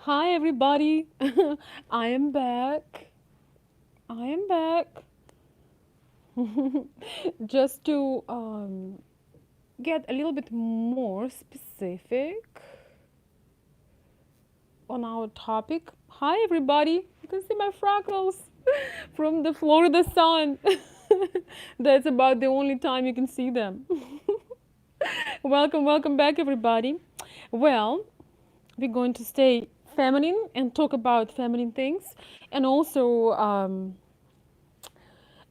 Hi, everybody. I am back. I am back. Just to get a little bit more specific on our topic. Hi, everybody. You can see my freckles from the Florida sun. That's about the only time you can see them. Welcome back, everybody. Well, we're going to stay feminine and talk about feminine things and also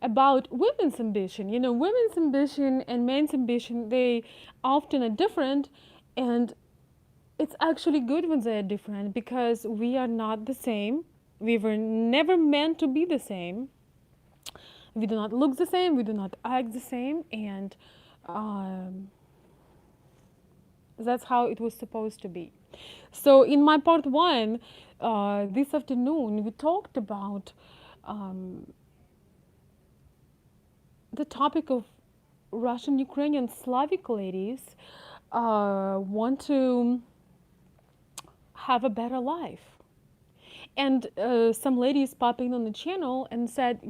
about women's ambition. Women's ambition and men's ambition, they often are different, and it's actually good when they are different because we are not the same. We were never meant to be the same. We do not look the same, we do not act the same, and um, that's how it was supposed to be. So, in my part one, this afternoon, we talked about um, the topic of Russian, Ukrainian, Slavic ladies want to have a better life. And some ladies popped in on the channel and said,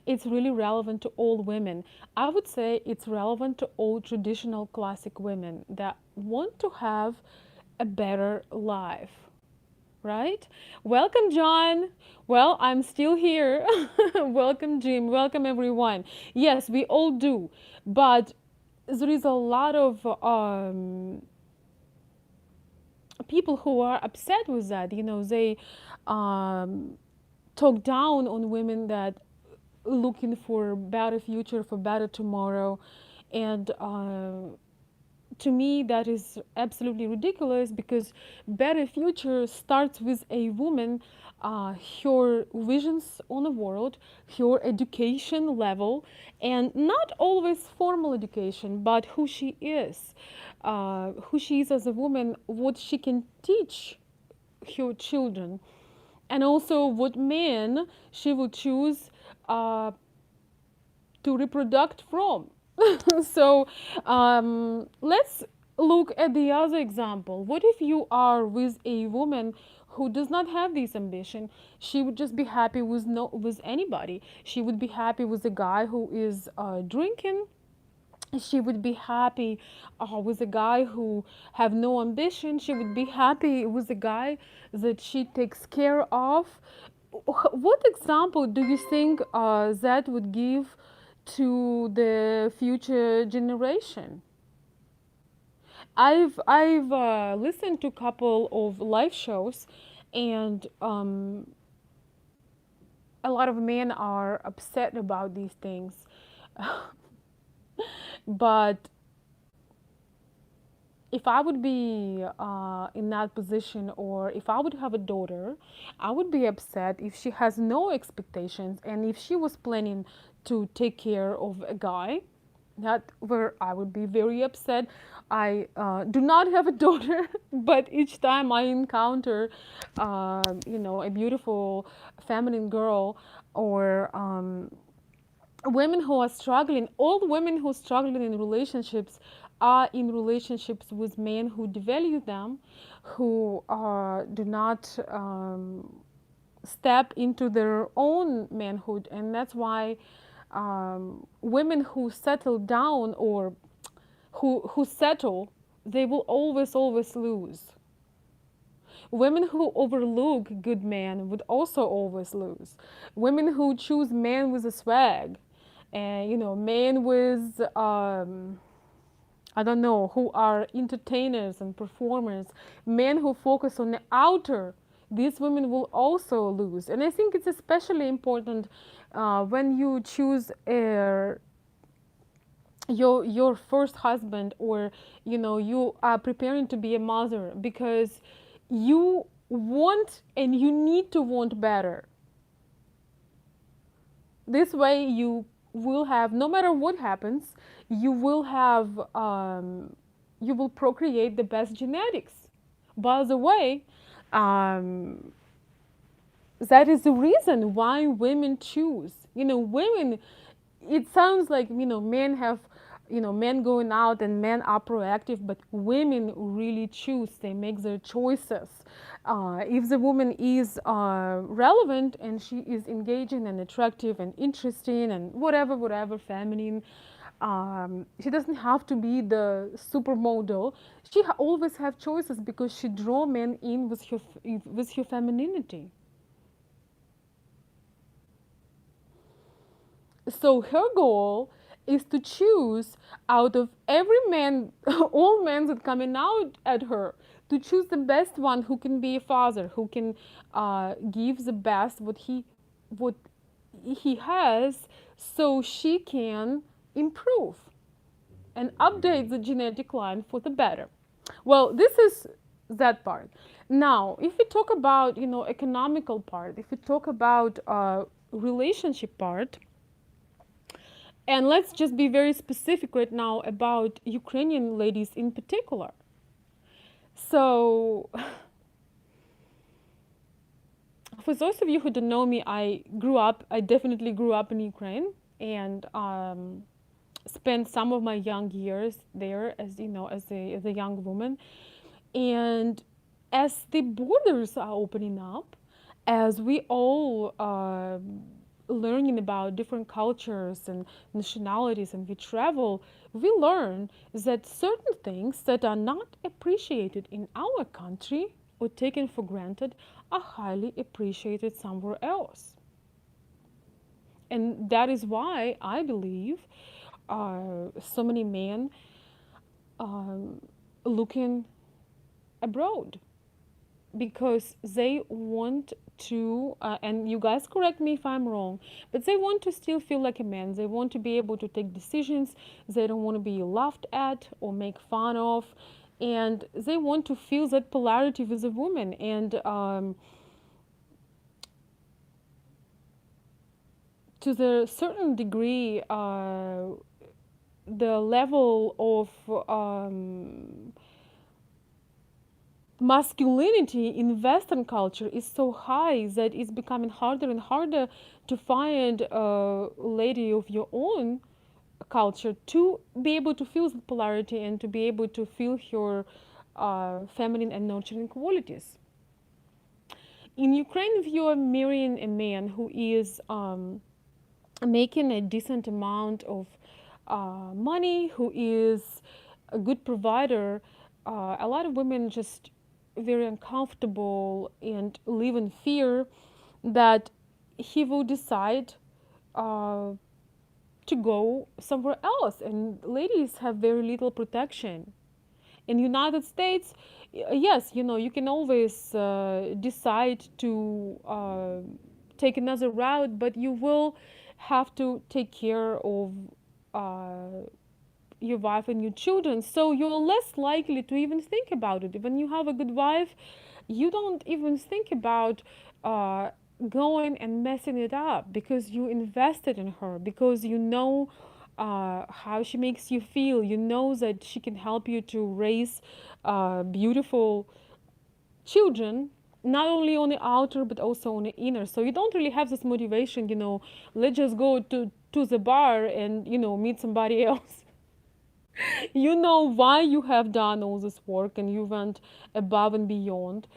it's really relevant to all women. I would say it's relevant to all traditional classic women that want to have a better life. Right? Welcome, John. Well, I'm still here. Welcome, Jim. Welcome, everyone. Yes, we all do. But there is a lot of people who are upset with that. They um, talk down on women that looking for better future, for better tomorrow, and to me that is absolutely ridiculous because better future starts with a woman, her visions on the world, her education level, and not always formal education, but who she is as a woman, what she can teach her children, and also what men she will choose uh, to reproduce from. So let's look at the other example. What if you are with a woman who does not have this ambition? She would just be happy with no with anybody. She would be happy with a guy who is drinking. She would be happy with a guy who have no ambition. She would be happy with a guy that she takes care of. What example do you think that would give to the future generation? I've listened to a couple of live shows, and a lot of men are upset about these things. But if I would be in that position, or if I would have a daughter, I would be upset if she has no expectations and if she was planning to take care of a guy. That where I would be very upset. I do not have a daughter, but each time I encounter, a beautiful feminine girl or women who are struggling, all women who are struggling in relationships are in relationships with men who devalue them, who do not step into their own manhood. And that's why women who settle down or who settle, they will always lose. Women who overlook good men would also always lose. Women who choose men with a swag, and men with I don't know, who are entertainers and performers, men who focus on the outer, these women will also lose. And I think it's especially important when you choose your first husband, or you are preparing to be a mother, because you want and you need to want better. This way you will have, no matter what happens, you will have you will procreate the best genetics. By the way, um, that is the reason why women choose. Women, it sounds like men have men going out and men are proactive, but women really choose. They make their choices. If the woman is relevant and she is engaging and attractive and interesting and whatever, feminine, she doesn't have to be the supermodel. She always have choices because she draw men in with her femininity. So her goal is to choose out of every man, all men that coming out at her, to choose the best one who can be a father, who can give the best what he has, so she can improve and update the genetic line for the better. Well, this is that part. Now, if we talk about economical part, if we talk about relationship part, and let's just be very specific right now about Ukrainian ladies in particular. So, for those of you who don't know me, I definitely grew up in Ukraine and spent some of my young years there as a young woman. And as the borders are opening up, as we all learning about different cultures and nationalities and we travel, we learn that certain things that are not appreciated in our country or taken for granted are highly appreciated somewhere else. And that is why I believe so many men um, looking abroad because they want to, and you guys correct me if I'm wrong, but they want to still feel like a man. They want to be able to take decisions. They don't want to be laughed at or make fun of. And they want to feel that polarity with a woman. And to the certain degree, the level of masculinity in Western culture is so high that it's becoming harder and harder to find a lady of your own culture to be able to feel the polarity and to be able to feel her feminine and nurturing qualities. In Ukraine, if you are marrying a man who is making a decent amount of money, who is a good provider, a lot of women just very uncomfortable and live in fear that he will decide uh, to go somewhere else. And ladies have very little protection. In United States, yes, you can always decide to take another route, but you will have to take care of uh, your wife and your children. So you're less likely to even think about it. When you have a good wife, you don't even think about uh, going and messing it up because you invested in her, because you know how she makes you feel. You know that she can help you to raise beautiful children, not only on the outer but also on the inner. So you don't really have this motivation, let's just go to the bar and meet somebody else. You know why you have done all this work and you went above and beyond,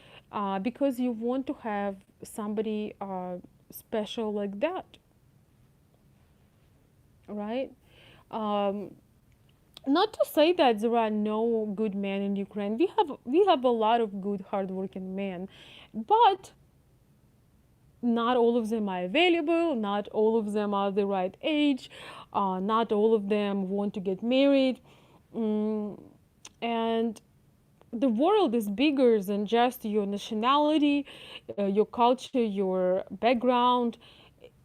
because you want to have somebody special like that, right? um, Not to say that there are no good men in Ukraine. We have a lot of good hardworking men, but not all of them are available, not all of them are the right age, not all of them want to get married. mm, and the world is bigger than just your nationality, your culture, your background.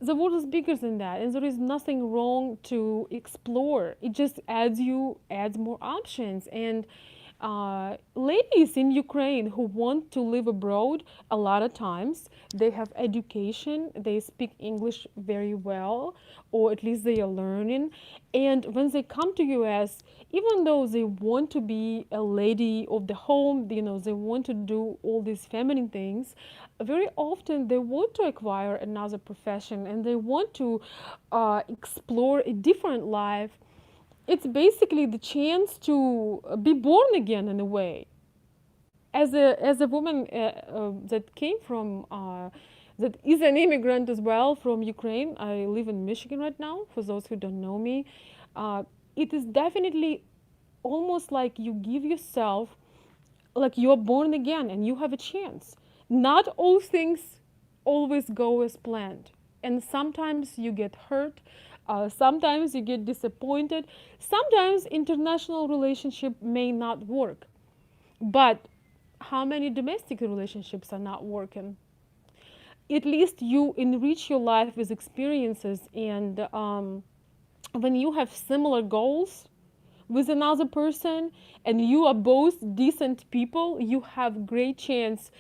The world is bigger than that, and there is nothing wrong to explore. It just adds more options. And ladies in Ukraine who want to live abroad, a lot of times they have education, they speak English very well, or at least they are learning. And when they come to US, even though they want to be a lady of the home, they want to do all these feminine things, very often they want to acquire another profession and they want to explore a different life it's basically the chance to be born again in a way. As a woman that came from that is an immigrant as well from Ukraine. I live in Michigan right now. For those who don't know me, uh, it is definitely almost like you give yourself, like you're born again and you have a chance. Not all things always go as planned, and sometimes you get hurt. Sometimes you get disappointed. Sometimes international relationship may not work, but how many domestic relationships are not working? At least you enrich your life with experiences, and when you have similar goals with another person and you are both decent people, you have great chance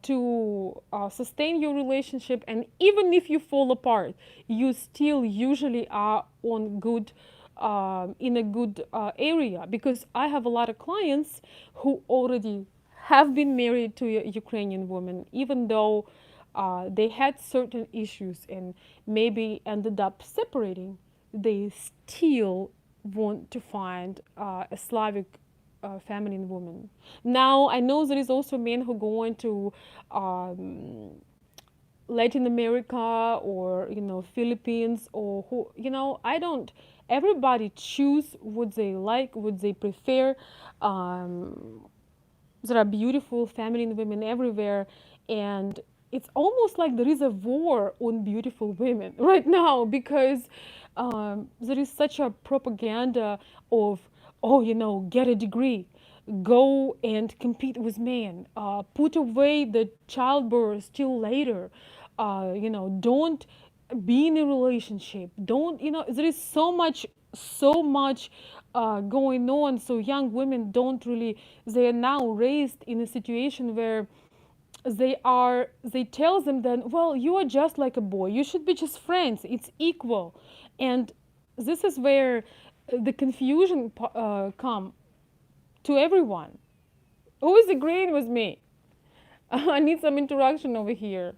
to sustain your relationship. And even if you fall apart, you still usually are on good in a good area, because I have a lot of clients who already have been married to a Ukrainian woman, even though they had certain issues and maybe ended up separating. They still want to find a Slavic feminine woman. Now, I know there is also men who go into um, Latin America, or Philippines, or who, I don't. Everybody choose what they like, what they prefer. Um, there are beautiful feminine women everywhere, and it's almost like there is a war on beautiful women right now, because there is such a propaganda of, oh, get a degree, go and compete with men, put away the childbirth till later, don't be in a relationship, don't, there is so much going on. So young women don't really, they are now raised in a situation where they tell them then, well, you are just like a boy, you should be just friends, it's equal. And this is where the confusion come to everyone. Who is agreeing with me? I need some interaction over here.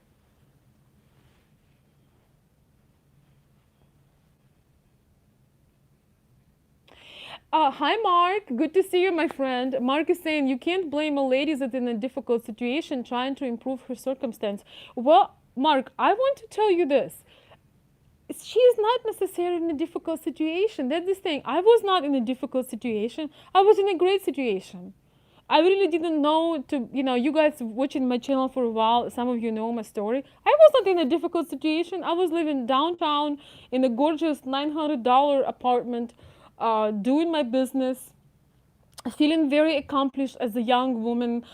Hi, Mark. Good to see you, my friend. Mark is saying you can't blame a lady that's in a difficult situation trying to improve her circumstance. Well, Mark, I want to tell you this. She is not necessarily in a difficult situation. That's the thing. I was not in a difficult situation. I was in a great situation. I really didn't know to, you guys watching my channel for a while, some of you know my story. I was not in a difficult situation. I was living downtown in a gorgeous $900 apartment, doing my business, feeling very accomplished as a young woman,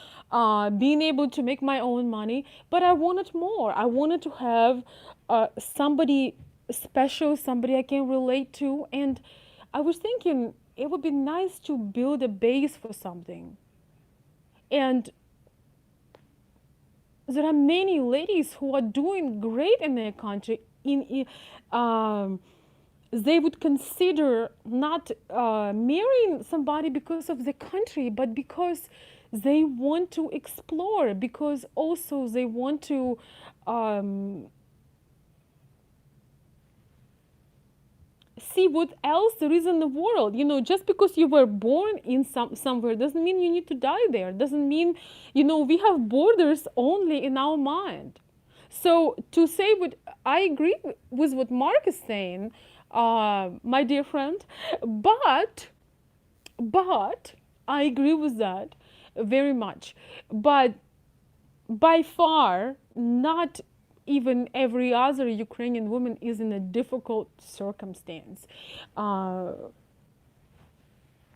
being able to make my own money. But I wanted more. I wanted to have somebody special, somebody I can relate to. And I was thinking it would be nice to build a base for something. And there are many ladies who are doing great in their country. They would consider not marrying somebody because of the country, but because they want to explore, because also they want to um, see what else there is in the world. Just because you were born in somewhere doesn't mean you need to die there. Doesn't mean, we have borders only in our mind. So to say what I agree with what Mark is saying, my dear friend, but I agree with that very much. But by far, not even every other Ukrainian woman is in a difficult circumstance. Uh,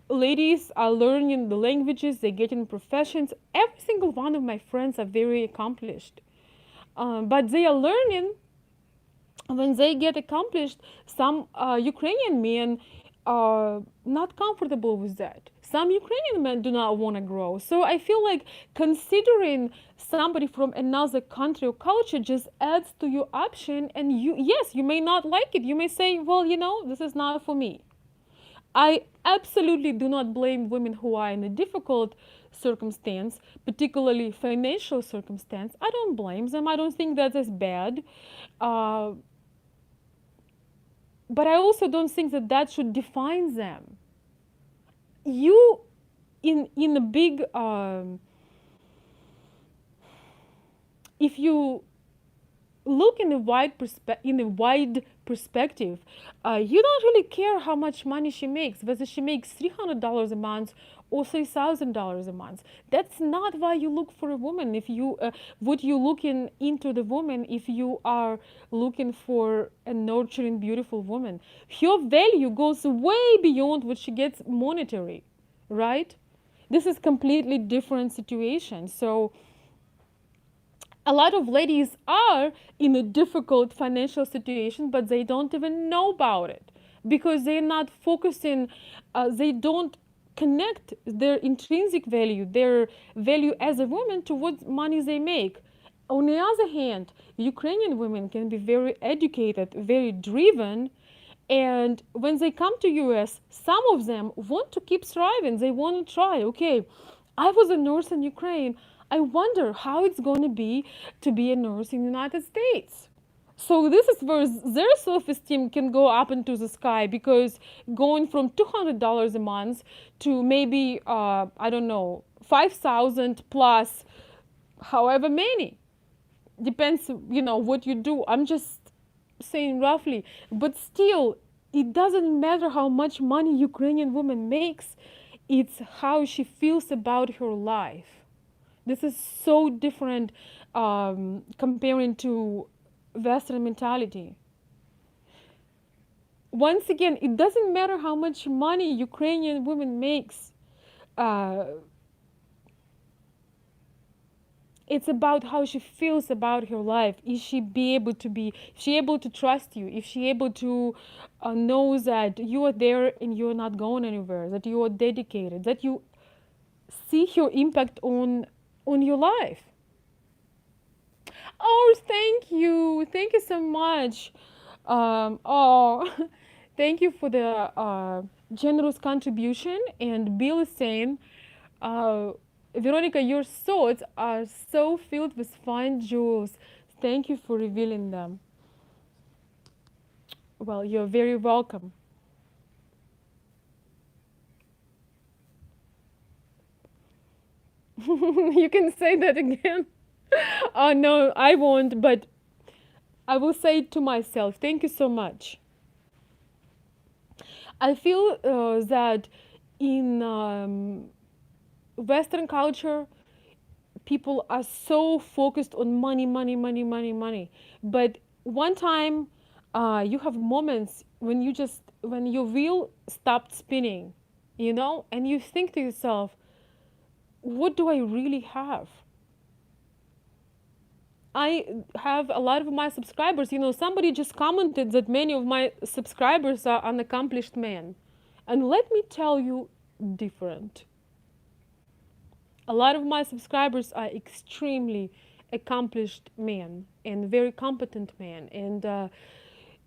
Ladies are learning the languages, they get in professions. Every single one of my friends are very accomplished. But they are learning. When they get accomplished, some Ukrainian men are not comfortable with that. Some Ukrainian men do not want to grow. So I feel like considering somebody from another country or culture just adds to your option. And yes, you may not like it. You may say, well, this is not for me. I absolutely do not blame women who are in a difficult circumstance, particularly financial circumstance. I don't blame them. I don't think that is bad. Uh, but I also don't think that that should define them. You, in a big, if you look in a wide perspective, you don't really care how much money she makes, whether she makes $300 a month or $3,000 a month. That's not why you look for a woman. If you What you looking into the woman, if you are looking for a nurturing, beautiful woman, her value goes way beyond what she gets monetary, right? This is completely different situation. So a lot of ladies are in a difficult financial situation, but they don't even know about it because they're not focusing, they don't connect their intrinsic value, their value as a woman, to what money they make. On the other hand, Ukrainian women can be very educated, very driven, and when they come to US, some of them want to keep thriving. They want to try. Okay, I was a nurse in Ukraine. I wonder how it's going to be a nurse in the United States. So this is where their self-esteem can go up into the sky, because going from $200 a month to maybe I don't know, 5,000 plus, however many, depends, what you do. I'm just saying roughly, but still, it doesn't matter how much money Ukrainian woman makes. It's how she feels about her life. This is so different, comparing to Western mentality. Once again, it doesn't matter how much money Ukrainian woman makes. Uh, it's about how she feels about her life. Is she be able to be? Is she able to trust you? Is she able to know that you are there and you're not going anywhere? That you are dedicated? That you see her impact on your life? Oh, thank you so much. Oh, thank you for the generous contribution. And Bill is saying, uh, Veronica, your thoughts are so filled with fine jewels. Thank you for revealing them. Well, you're very welcome. You can say that again. Oh, no, I won't, but I will say it to myself. Thank you so much. I feel that in Western culture, people are so focused on money, money, money, money, money. But one time, you have moments when your wheel stopped spinning, and you think to yourself, what do I really have? I have a lot of my subscribers. Somebody just commented that many of my subscribers are unaccomplished men. And let me tell you, different. A lot of my subscribers are extremely accomplished men and very competent men. And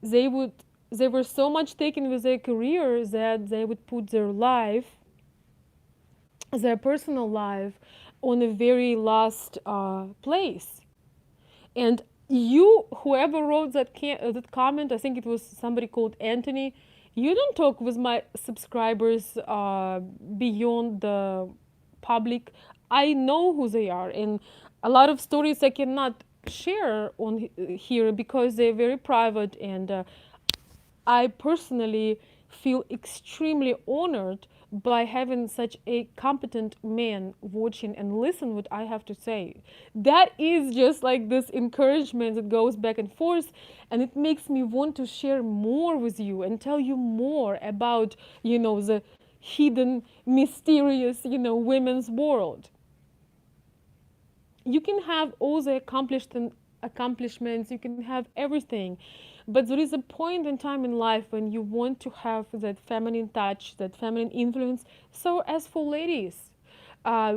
they would they were so much taken with their career that they would put their personal life, on a very last place. And whoever wrote that comment, I think it was somebody called Anthony. You don't talk with my subscribers beyond the public. I know who they are, and a lot of stories I cannot share on here because they're very private, and I personally feel extremely honored by having such a competent man watching and listen what I have to say. That is just like this encouragement that goes back and forth, and it makes me want to share more with you and tell you more about, the hidden, mysterious, women's world. You can have all the accomplishments, you can have everything, but there is a point in time in life when you want to have that feminine touch, that feminine influence. So as for ladies,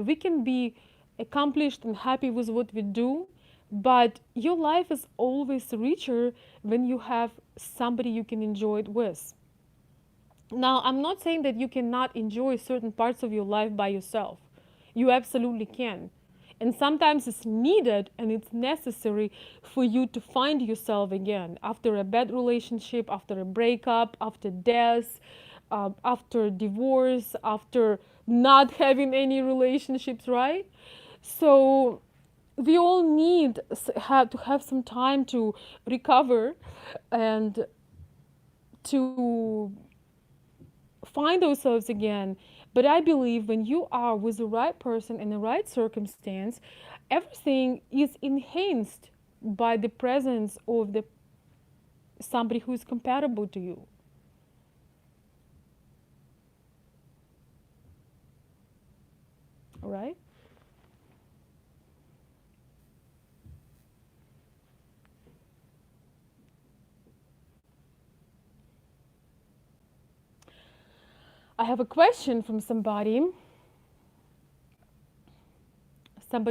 we can be accomplished and happy with what we do, but your life is always richer when you have somebody you can enjoy it with. Now, I'm not saying that you cannot enjoy certain parts of your life by yourself. You absolutely can. And sometimes it's needed and it's necessary for you to find yourself again after a bad relationship, after a breakup, after death, after divorce, after not having any relationships, right? So we all need to have some time to recover and to find ourselves again. But I believe when you are with the right person in the right circumstance, everything is enhanced by the presence of the somebody who is compatible to you. Right? I have a question from somebody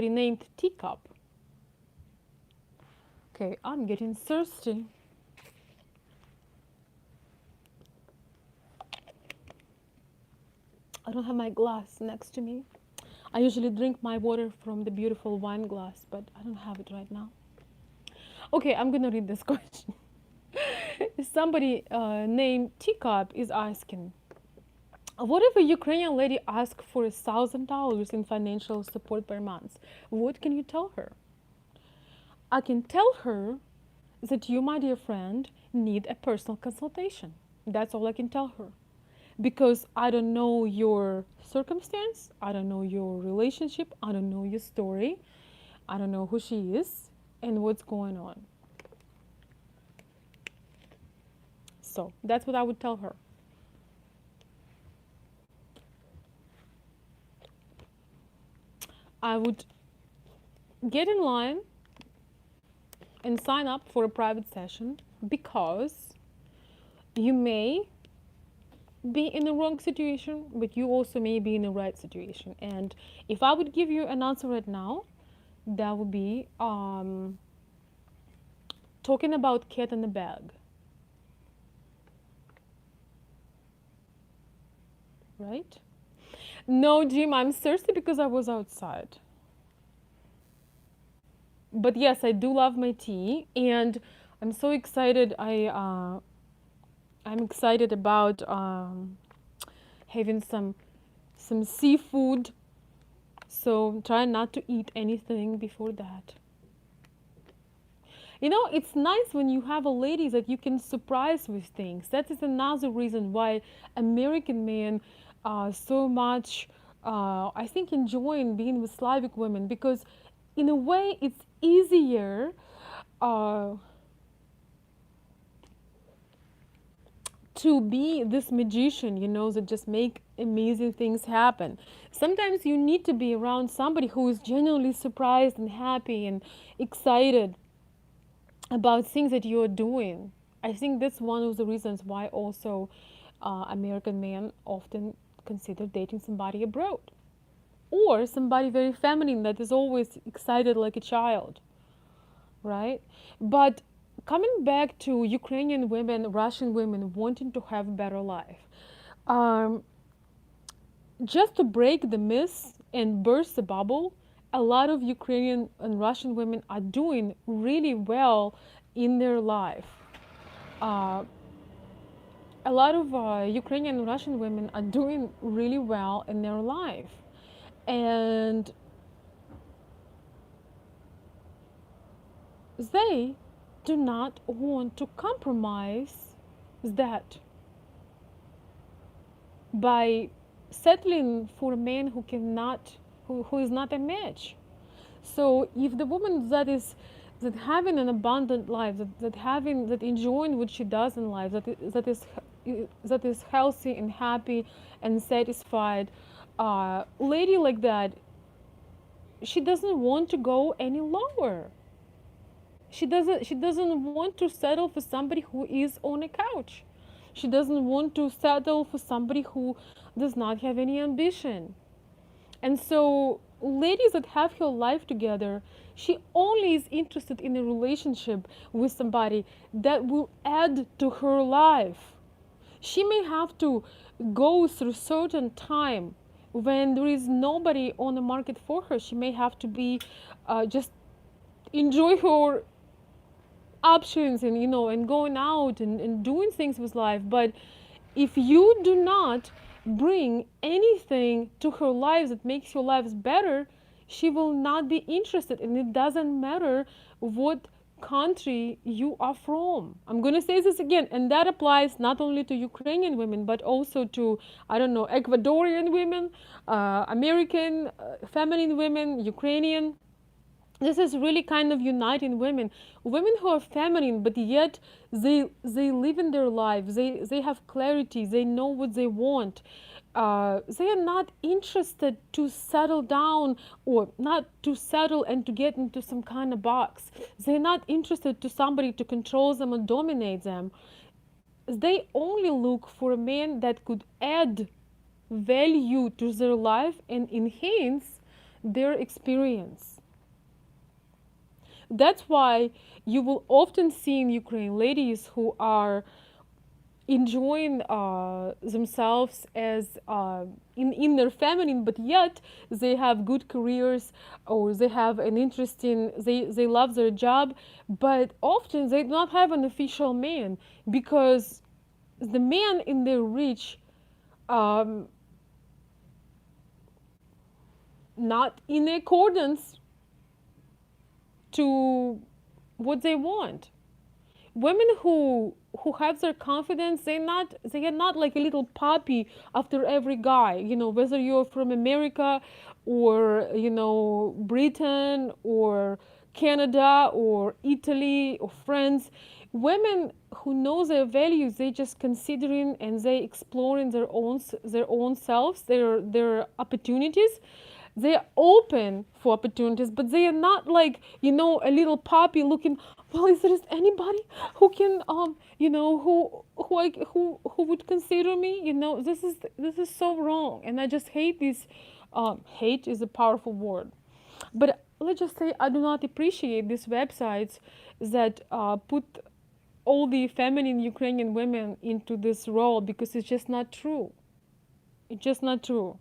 named Teacup. Okay, I'm getting thirsty. I don't have my glass next to me. I usually drink my water from the beautiful wine glass, but I don't have it right now. Okay, I'm gonna read this question. Somebody named Teacup is asking, what if a Ukrainian lady asks for $1,000 in financial support per month? What can you tell her? I can tell her that you, my dear friend, need a personal consultation. That's all I can tell her. Because I don't know your circumstance, I don't know your relationship, I don't know your story, I don't know who she is and what's going on. So that's what I would tell her. I would get in line and sign up for a private session because you may be in the wrong situation, but you also may be in the right situation. And if I would give you an answer right now, that would be talking about cat in the bag. Right? No, Jim, I'm thirsty because I was outside. But yes, I do love my tea, and I'm so excited. I'm excited about having some seafood. So try not to eat anything before that. You know, it's nice when you have a lady that you can surprise with things. That is another reason why American men so much, I think, enjoying being with Slavic women because, in a way, it's easier uh, to be this magician, you know, that just make amazing things happen. Sometimes you need to be around somebody who is genuinely surprised and happy and excited about things that you're doing. I think that's one of the reasons why also American men often consider dating somebody abroad or somebody very feminine that is always excited like a child, right? But coming back to Ukrainian women, Russian women wanting to have a better life, um, just to break the myth and burst the bubble, a lot of Ukrainian and Russian women are doing really well in their life. Uh, a lot of Ukrainian and Russian women are doing really well in their life. And they do not want to compromise that by settling for a man who is not a match. So if the woman that having an abundant life, that enjoying what she does in life, that is healthy and happy and satisfied, lady like that, she doesn't want to go any lower. She doesn't want to settle for somebody who is on a couch. She doesn't want to settle for somebody who does not have any ambition. And so, ladies that have her life together, she only is interested in a relationship with somebody that will add to her life. She may have to go through certain time when there is nobody on the market for her. She may have to be just enjoy her options, and and going out and doing things with life. But if you do not bring anything to her life that makes your lives better, she will not be interested. And it doesn't matter what country you are from. I'm going to say this again, and that applies not only to Ukrainian women but also to, I don't know, Ecuadorian women, American feminine women, Ukrainian. This is really kind of uniting women who are feminine, but yet they live in their lives, they have clarity, they know what they want. They are not interested to settle down, or not to settle and to get into some kind of box. They're not interested to somebody to control them or dominate them. They only look for a man that could add value to their life and enhance their experience. That's why you will often see in Ukraine ladies who are enjoying themselves as in their feminine, but yet they have good careers, or they have an interesting, they love their job, but often they do not have an official man, because the man in their reach, um, not in accordance to what they want. Women who have their confidence, they are not like a little puppy after every guy, whether you're from America, or Britain, or Canada, or Italy, or France. Women who know their values, they just considering and they exploring their own selves, their opportunities. They are open for opportunities, but they are not like, a little puppy looking, well, is there anybody who can, who would consider me? This is so wrong, and I just hate this. Hate is a powerful word, but let's just say I do not appreciate these websites that put all the feminine Ukrainian women into this role, because it's just not true. It's just not true.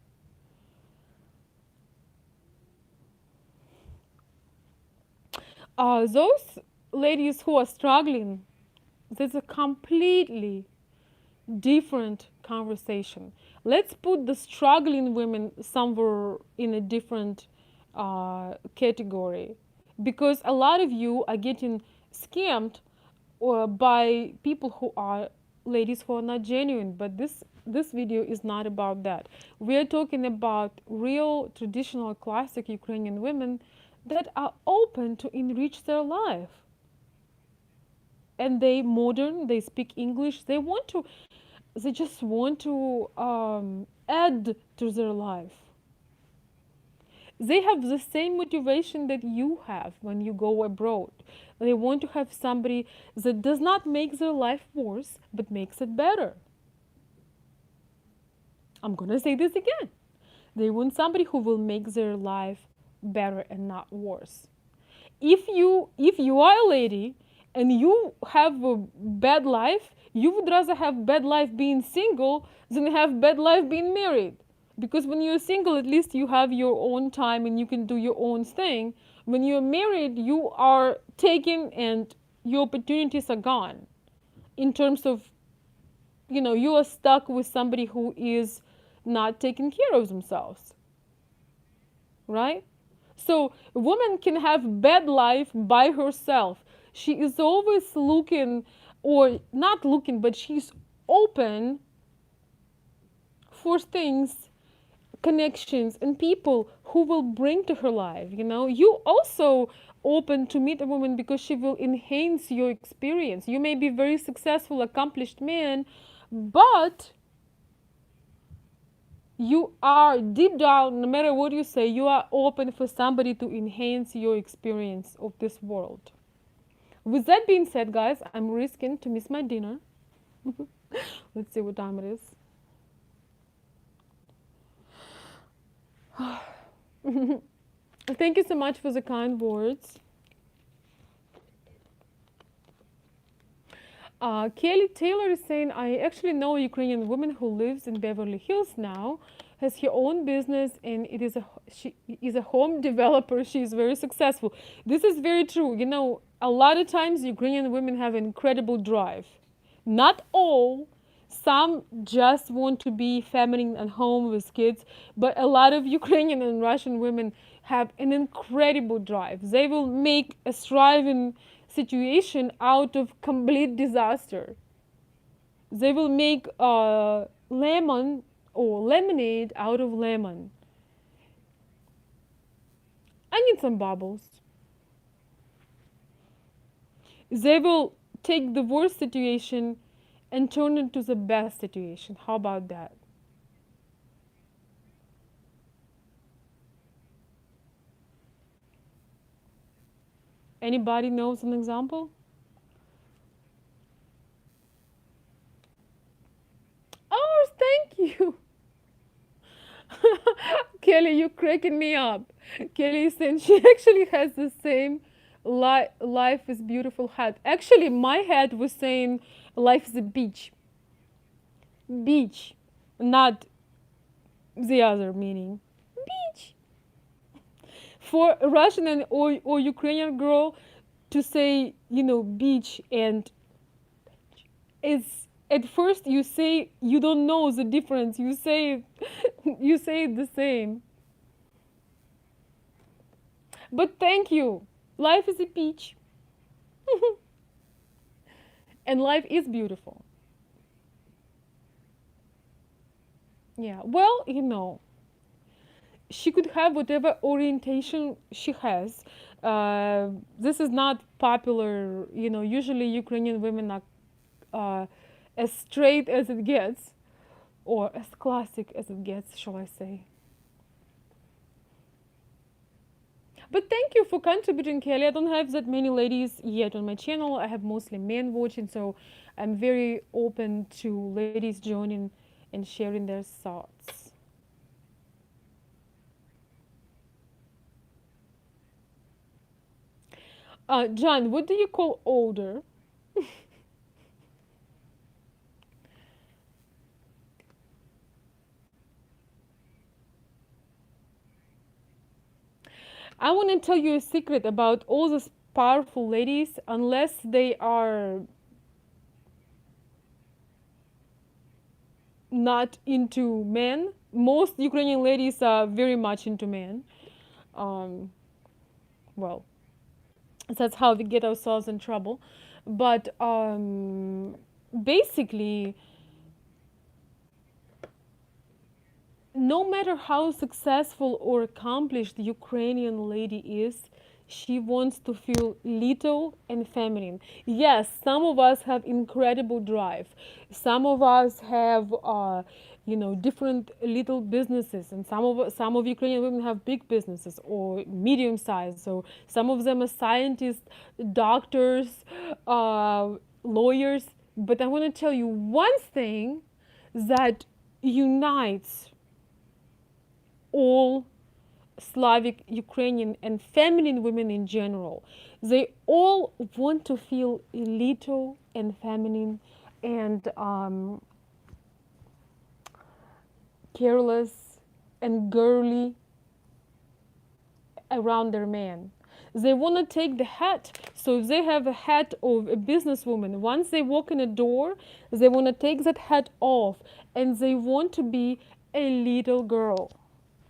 Those ladies who are struggling, there's a completely different conversation. Let's put the struggling women somewhere in a different category, because a lot of you are getting scammed by people who are ladies who are not genuine. But this video is not about that. We are talking about real traditional classic Ukrainian women that are open to enrich their life, and they modern, they speak English, they just want to add to their life. They have the same motivation that you have when you go abroad. They want to have somebody that does not make their life worse, but makes it better. I'm gonna say this again. They want somebody who will make their life better and not worse. If you are a lady and you have a bad life, you would rather have bad life being single than have bad life being married. Because when you're single, at least you have your own time and you can do your own thing. When you're married, you are taken and your opportunities are gone. In terms of, you are stuck with somebody who is not taking care of themselves. Right? So a woman can have bad life by herself. She is always looking, or not looking, but she's open for things, connections, and people who will bring to her life. You also open to meet a woman because she will enhance your experience. You may be very successful, accomplished man, but you are deep down, no matter what you say, you are open for somebody to enhance your experience of this world. With that being said, guys, I'm risking to miss my dinner. Let's see what time it is. Thank you so much for the kind words. Kelly Taylor is saying, I actually know a Ukrainian woman who lives in Beverly Hills now. has her own business, and she is a home developer. She is very successful. This is very true. You know, a lot of times Ukrainian women have incredible drive. Not all. Some just want to be feminine at home with kids, but a lot of Ukrainian and Russian women have an incredible drive. They will make a thriving situation out of complete disaster. They will make lemon or lemonade out of lemon. I need some bubbles. They will take the worst situation and turn it into the best situation. How about that? Anybody knows an example? Oh, thank you. Kelly, you're cracking me up. Kelly is saying she actually has the same life is beautiful hat. Actually, my hat was saying life is a beach. Beach, not the other meaning. Beach. For a Russian or Ukrainian girl to say, you know, beach, and it's at first you say you don't know the difference. You say you say it the same. But thank you. Life is a beach, and life is beautiful. Yeah. Well, you know, she could have whatever orientation she has. This is not popular. You know, usually Ukrainian women are as straight as it gets, or as classic as it gets, shall I say. But thank you for contributing, Kelly. I don't have that many ladies yet on my channel. I have mostly men watching, so I'm very open to ladies joining and sharing their thoughts. John, what do you call older? I want to tell you a secret about all those powerful ladies. Unless they are not into men, most Ukrainian ladies are very much into men. Um, well, that's how we get ourselves in trouble. But basically, no matter how successful or accomplished the Ukrainian lady is, she wants to feel little and feminine. Yes, some of us have incredible drive. Some of us have, you know, different little businesses, and some of Ukrainian women have big businesses or medium sized. So some of them are scientists, doctors, lawyers. But I want to tell you one thing that unites all Slavic, Ukrainian, and feminine women in general. They all want to feel little and feminine and careless and girly around their man. They want to take the hat. So if they have a hat of a businesswoman, once they walk in a door, they want to take that hat off, and they want to be a little girl.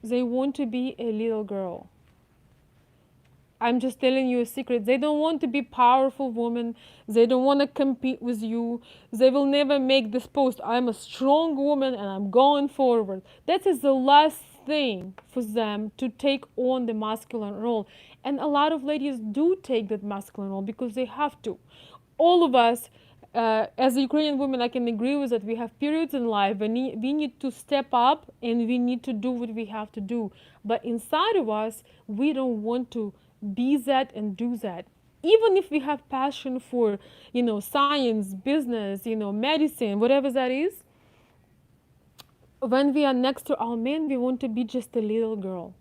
They want to be a little girl. I'm just telling you a secret. They don't want to be powerful women. They don't want to compete with you. They will never make this post, I'm a strong woman and I'm going forward. That is the last thing for them to take on the masculine role. And a lot of ladies do take that masculine role because they have to. All of us, as a Ukrainian woman, I can agree with that. We have periods in life when we need to step up and we need to do what we have to do. But inside of us, we don't want to be that and do that. Even if we have passion for, you know, science, business, you know, medicine, whatever that is, when we are next to our men, we want to be just a little girl.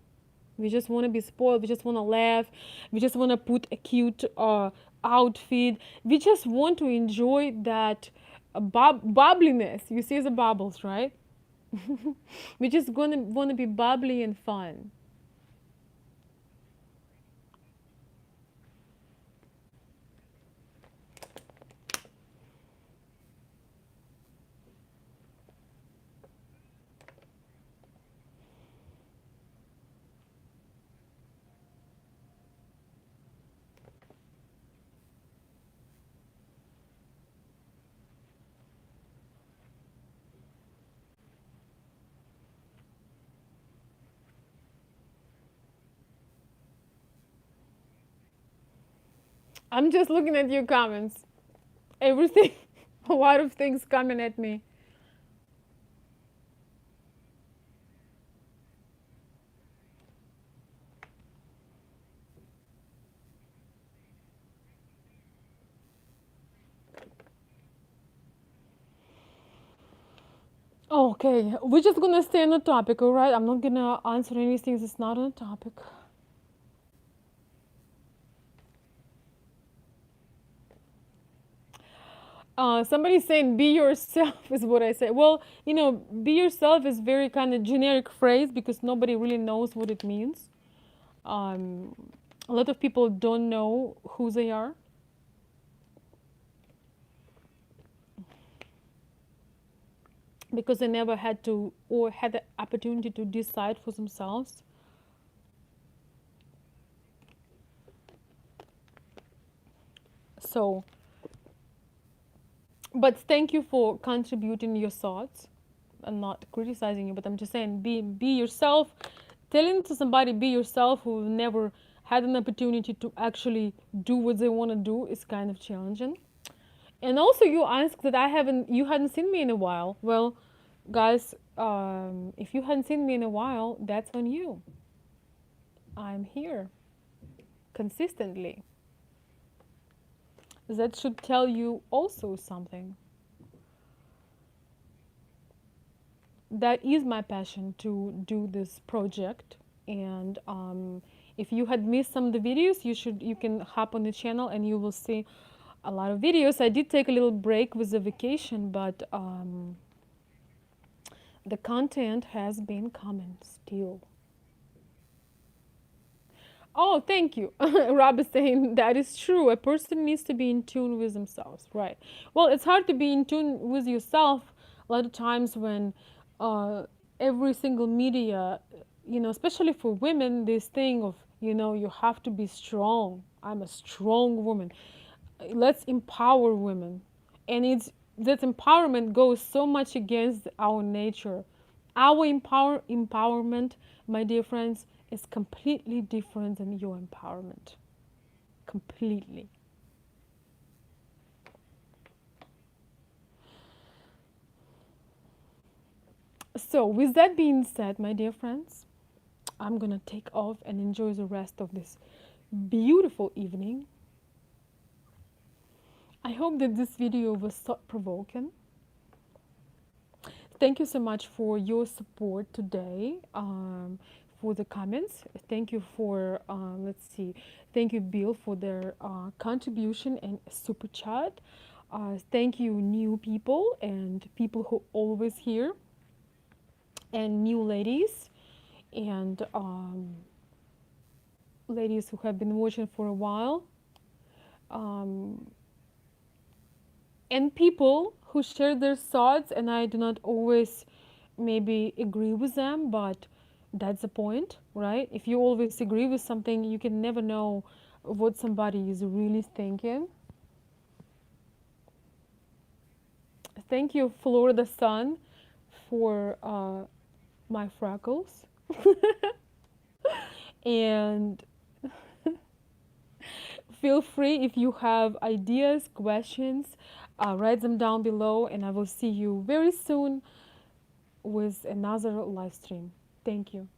We just want to be spoiled. We just want to laugh. We just want to put a cute outfit. We just want to enjoy that bubbliness. You see the bubbles, right? We just gonna want to be bubbly and fun. I'm just looking at your comments. Everything, a lot of things coming at me. Okay, we're just gonna stay on the topic, all right? I'm not gonna answer anything that's not on the topic. Somebody's saying "be yourself" is what I say. Well, "be yourself" is very kind of generic phrase because nobody really knows what it means. Um, a lot of people don't know who they are because they never had to or had the opportunity to decide for themselves. So, but thank you for contributing your thoughts. I'm not criticizing you, but I'm just saying be yourself. Telling to somebody be yourself who never had an opportunity to actually do what they want to do is kind of challenging. And also, you asked that you hadn't seen me in a while. Well, guys, if you hadn't seen me in a while, that's on you. I'm here consistently. That should tell you also something. That is my passion to do this project. And if you had missed some of the videos, you can hop on the channel and you will see a lot of videos. I did take a little break with the vacation, but the content has been coming still. Oh, thank you. Rob is saying that is true. A person needs to be in tune with themselves, right? Well, it's hard to be in tune with yourself a lot of times when uh, every single media, especially for women, this thing of, you have to be strong. I'm a strong woman. Let's empower women. And it's that empowerment goes so much against our nature. Our empowerment, my dear friends, is completely different than your empowerment. Completely. So, with that being said, my dear friends, I'm gonna take off and enjoy the rest of this beautiful evening. I hope that this video was thought provoking. Thank you so much for your support today, for the comments. Thank you for, let's see, thank you, Bill, for their contribution and super chat. Thank you, new people and people who always here, and new ladies, and ladies who have been watching for a while. Um, and people who share their thoughts, and I do not always maybe agree with them, but that's the point, right? If you always agree with something, you can never know what somebody is really thinking. Thank you, Florida Sun, for my freckles. And feel free if you have ideas, questions, write them down below, and I will see you very soon with another live stream. Thank you.